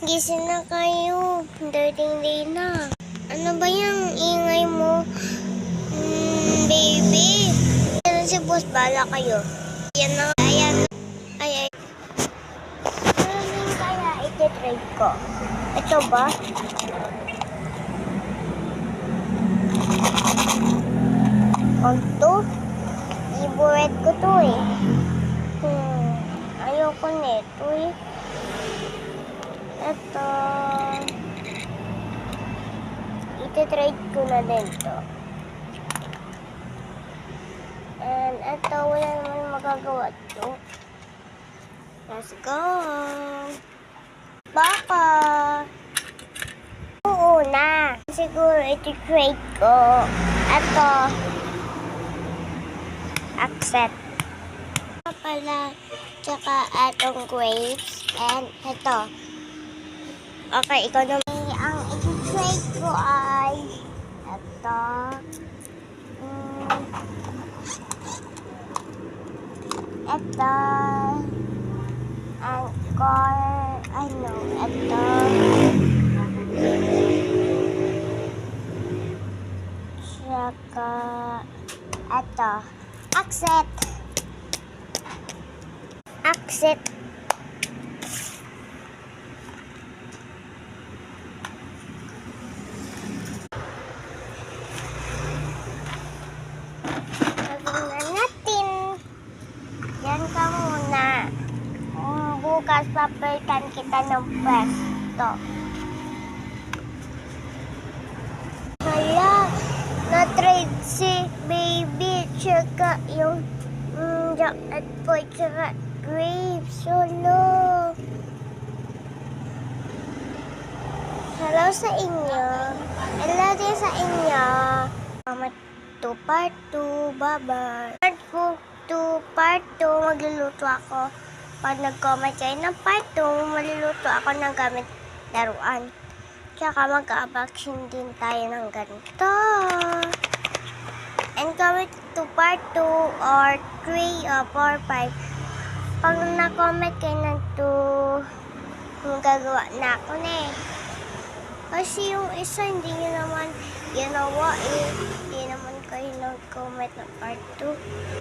Gising na kayo. Dating day na. Ano ba yung ingay mo? Baby. Yan si boss. Bala kayo. Yan na. Ayan. Ay. Ano yung kaya iti-trade ko? Ito ba? Ito? Favorite ko to eh. Ayoko nito eh. Ito. Iti-trade ko na din to. And ito, wala naman magagawa to. Let's go. Baka. Oo na. Siguro iti-trade ko. Ito. Accept. Pala. Tsaka atong grapes. And ito. Okay, ikaw naman. Ang iti-trade ko ay ito. Ito. Anchor. Ito. Tsaka ito. Accept. Accept. Yan ka muna. Bukas papalitan kita ng pwesto. Hala, na-trade si baby tsaka yung jacket po tsaka grapes. Hello. Hello sa inyo. Hello din sa inyo. Part 2. Bye-bye. Part 2, magluluto ako. Pag nag-comment kayo ng part 2, maluluto ako ng gamit laruan. Tsaka mag-unboxing din tayo ng ganito. And comment to part 2 or 3 or 4, 5. Pag na-comment kayo ng 2, gagawa na ako na eh. Kasi yung isa, hindi nyo naman ginawa eh. Hindi naman kayo nag-comment ng part 2.